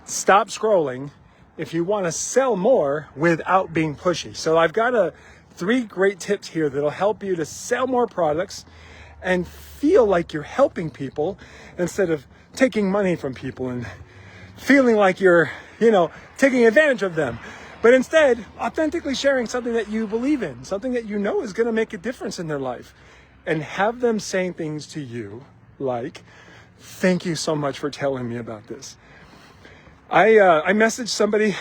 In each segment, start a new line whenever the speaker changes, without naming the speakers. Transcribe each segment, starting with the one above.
stop scrolling if you want to sell more without being pushy. So I've got 3 great tips here that'll help you to sell more products and feel like you're helping people instead of taking money from people and feeling like you're, taking advantage of them. But instead, authentically sharing something that you believe in, something that you know is going to make a difference in their life, and have them saying things to you like, thank you so much for telling me about this. I messaged somebody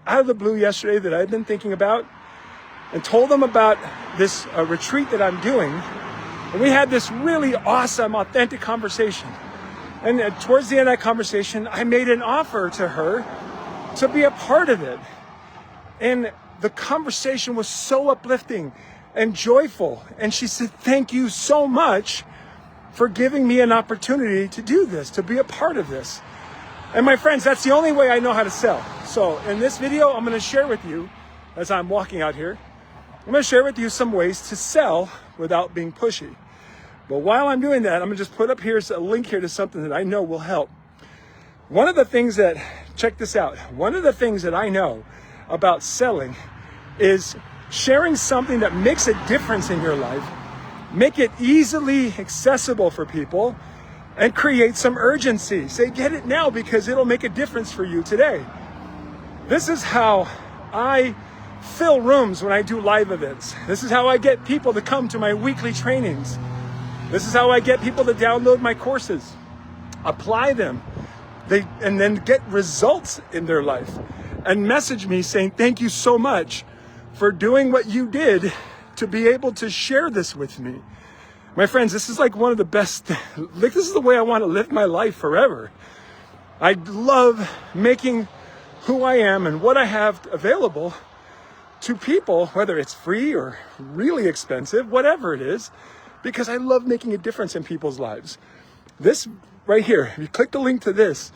out of the blue yesterday that I'd been thinking about and told them about this retreat that I'm doing. And we had this really awesome, authentic conversation. And towards the end of that conversation, I made an offer to her to be a part of it. And the conversation was so uplifting and joyful. And she said, thank you so much for giving me an opportunity to do this, to be a part of this. And my friends, that's the only way I know how to sell. So in this video, I'm going to share with you, as I'm walking out here, I'm going to share with you some ways to sell without being pushy. But while I'm doing that, I'm going to just put up here a link here to something that I know will help. One of the things that, check this out, one of the things that I know about selling is sharing something that makes a difference in your life, make it easily accessible for people, and create some urgency. Say, get it now because it'll make a difference for you today. This is how I fill rooms when I do live events. This is how I get people to come to my weekly trainings. This is how I get people to download my courses, apply them, and then get results in their life, and message me saying, thank you so much for doing what you did to be able to share this with me. My friends, this is like one of the best, this is the way I want to live my life forever. I love making who I am and what I have available to people, whether it's free or really expensive, whatever it is, because I love making a difference in people's lives. This right here, if you click the link to this,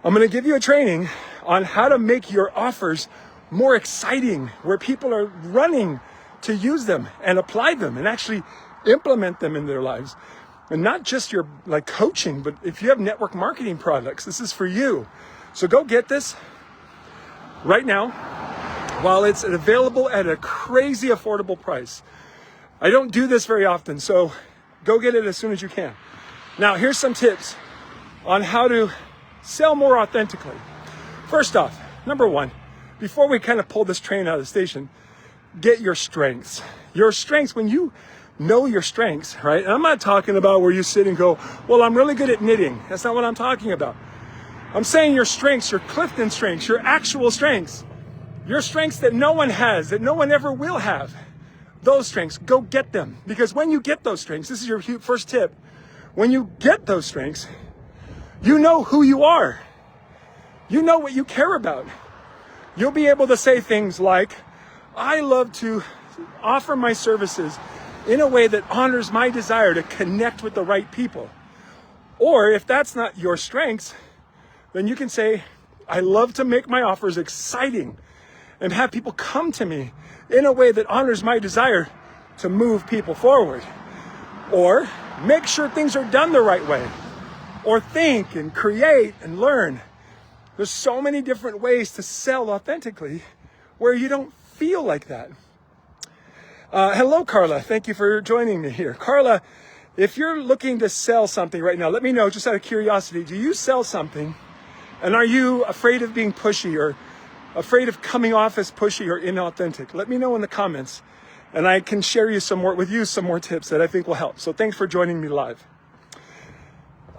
I'm going to give you a training on how to make your offers more exciting, where people are running to use them and apply them and actually implement them in their lives. And not just your coaching, but if you have network marketing products, this is for you. So go get this right now while it's available at a crazy affordable price. I don't do this very often, so go get it as soon as you can. Now, here's some tips on how to sell more authentically. First off, number 1, before we kind of pull this train out of the station, get your strengths. Your strengths, when you know your strengths, right? And I'm not talking about where you sit and go, well, I'm really good at knitting. That's not what I'm talking about. I'm saying your strengths, your Clifton strengths, your actual strengths, your strengths that no one has, that no one ever will have. Those strengths, go get them. Because when you get those strengths, this is your first tip. When you get those strengths, you know who you are. You know what you care about. You'll be able to say things like, I love to offer my services in a way that honors my desire to connect with the right people. Or if that's not your strengths, then you can say, I love to make my offers exciting and have people come to me in a way that honors my desire to move people forward. Or make sure things are done the right way. Or think and create and learn. There's so many different ways to sell authentically where you don't feel like that. Hello, Carla. Thank you for joining me here. Carla, if you're looking to sell something right now, let me know, just out of curiosity, do you sell something? And are you afraid of being pushy or afraid of coming off as pushy or inauthentic? Let me know in the comments, and I can share you some more tips that I think will help. So thanks for joining me live.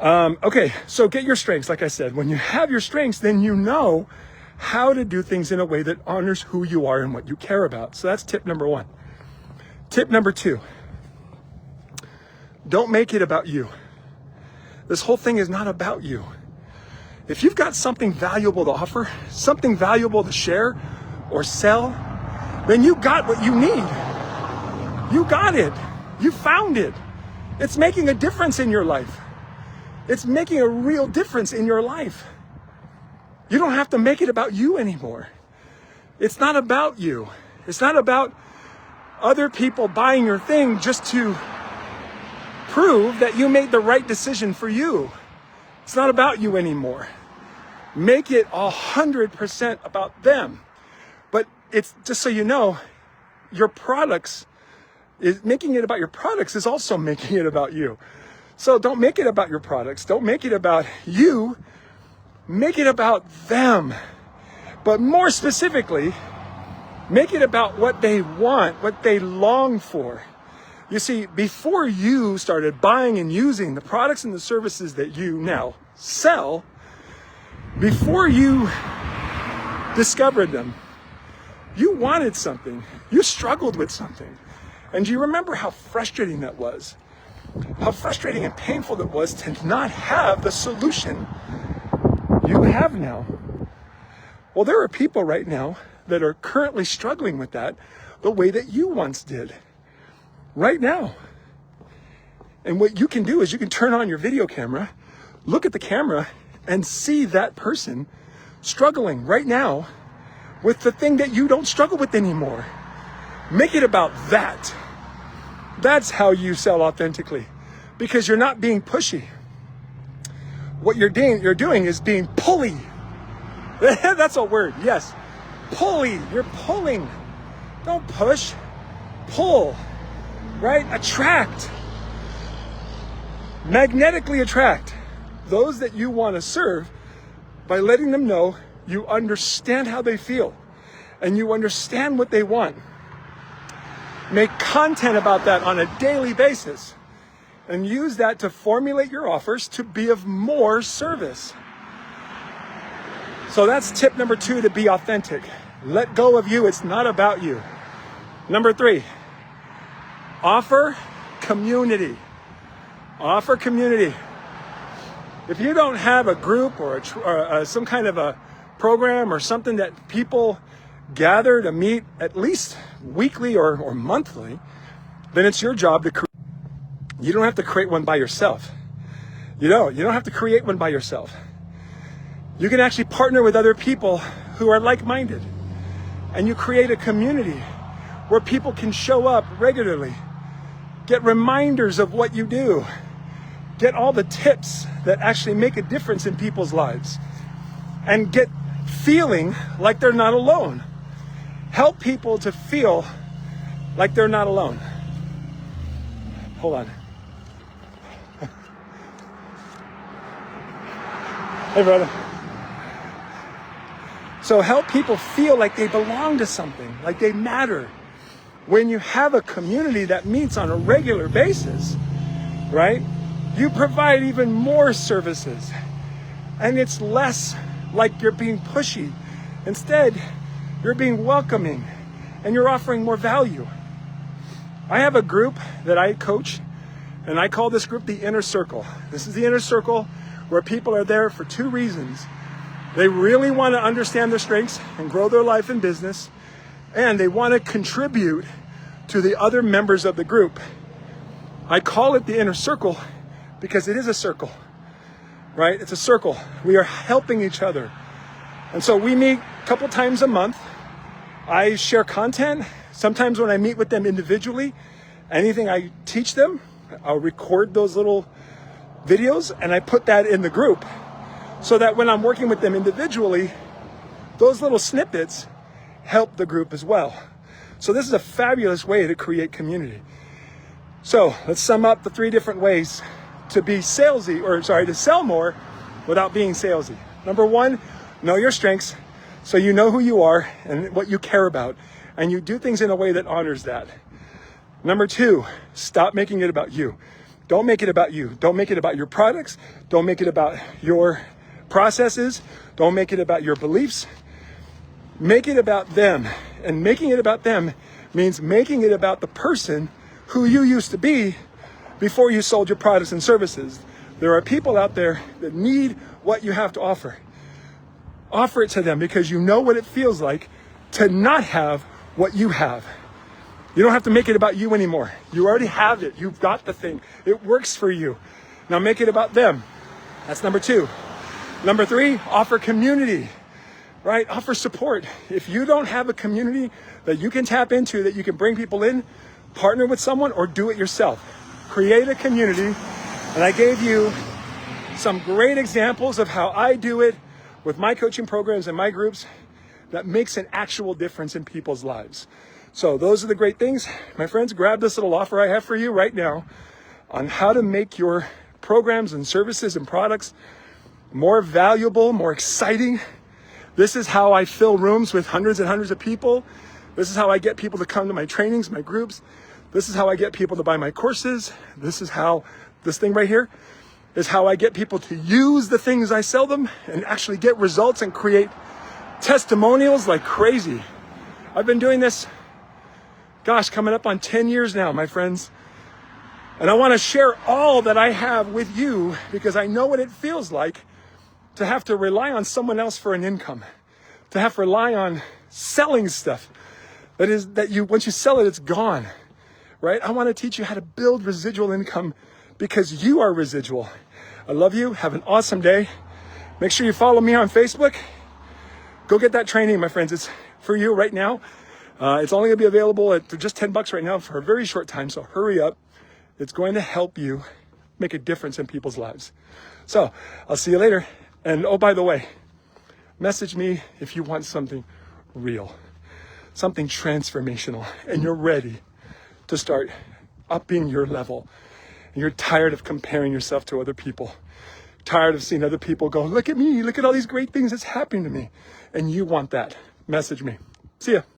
Okay, so get your strengths. Like I said, when you have your strengths, then you know how to do things in a way that honors who you are and what you care about. So that's tip number 1. Tip number 2, don't make it about you. This whole thing is not about you. If you've got something valuable to offer, something valuable to share or sell, then you got what you need. You got it. You found it. It's making a difference in your life. It's making a real difference in your life. You don't have to make it about you anymore. It's not about you. It's not about other people buying your thing just to prove that you made the right decision for you. It's not about you anymore. Make it 100% about them. But it's just so you know, your products making it about your products is also making it about you. So don't make it about your products. Don't make it about you. Make it about them. But more specifically, make it about what they want, what they long for. You see, before you started buying and using the products and the services that you now sell, before you discovered them, you wanted something. You struggled with something. And do you remember how frustrating that was? How frustrating and painful it was to not have the solution you have now. Well, there are people right now that are currently struggling with that the way that you once did. Right now. And what you can do is you can turn on your video camera, look at the camera, and see that person struggling right now with the thing that you don't struggle with anymore. Make it about that. That's how you sell authentically, because you're not being pushy. What you're doing is being pulley. That's a word, yes. Pulley, you're pulling. Don't push, pull, right? Attract. Magnetically attract those that you want to serve by letting them know you understand how they feel and you understand what they want. Make content about that on a daily basis and use that to formulate your offers to be of more service. So that's tip number 2, to be authentic. Let go of you. It's not about you. Number 3, offer community. Offer community. If you don't have a group or some kind of a program or something that people gather to meet at least weekly or monthly, then it's your job to create. You don't have to create one by yourself. You don't have to create one by yourself. You can actually partner with other people who are like-minded, and you create a community where people can show up regularly, get reminders of what you do, get all the tips that actually make a difference in people's lives, and get feeling like they're not alone. Help people to feel like they're not alone. Hold on. Hey, brother. So help people feel like they belong to something, like they matter. When you have a community that meets on a regular basis, right? You provide even more services, and it's less like you're being pushy. Instead, you're being welcoming and you're offering more value. I have a group that I coach, and I call this group the Inner Circle. This is the Inner Circle where people are there for 2 reasons. They really want to understand their strengths and grow their life and business, and they want to contribute to the other members of the group. I call it the Inner Circle because it is a circle, right? It's a circle. We are helping each other. And so we meet a couple times a month. I share content. Sometimes when I meet with them individually, anything I teach them, I'll record those little videos and I put that in the group so that when I'm working with them individually, those little snippets help the group as well. So this is a fabulous way to create community. So let's sum up the 3 different ways to be salesy, to sell more without being salesy. Number 1, know your strengths so you know who you are and what you care about, and you do things in a way that honors that. Number 2, stop making it about you. Don't make it about you. Don't make it about your products. Don't make it about your processes. Don't make it about your beliefs. Make it about them. And making it about them means making it about the person who you used to be before you sold your products and services. There are people out there that need what you have to offer. Offer it to them because you know what it feels like to not have what you have. You don't have to make it about you anymore. You already have it. You've got the thing. It works for you. Now make it about them. That's number 2. Number 3, offer community, right? Offer support. If you don't have a community that you can tap into, that you can bring people in, partner with someone or do it yourself. Create a community. And I gave you some great examples of how I do it with my coaching programs and my groups that makes an actual difference in people's lives. So those are the great things. My friends, grab this little offer I have for you right now on how to make your programs and services and products more valuable, more exciting. This is how I fill rooms with hundreds and hundreds of people. This is how I get people to come to my trainings, my groups. This is how I get people to buy my courses. This is how, this thing right here is how I get people to use the things I sell them and actually get results and create testimonials like crazy. I've been doing this, gosh, coming up on 10 years now, my friends. And I want to share all that I have with you because I know what it feels like to have to rely on someone else for an income, to have to rely on selling stuff that you, once you sell it, it's gone, right? I want to teach you how to build residual income because you are residual. I love you. Have an awesome day. Make sure you follow me on Facebook. Go get that training, my friends. It's for you right now. It's only going to be available at just $10 right now for a very short time. So hurry up. It's going to help you make a difference in people's lives. So I'll see you later. And oh, by the way, message me if you want something real, something transformational, and you're ready to start upping your level. And you're tired of comparing yourself to other people, tired of seeing other people go, look at me, look at all these great things that's happening to me. And you want that. Message me. See ya.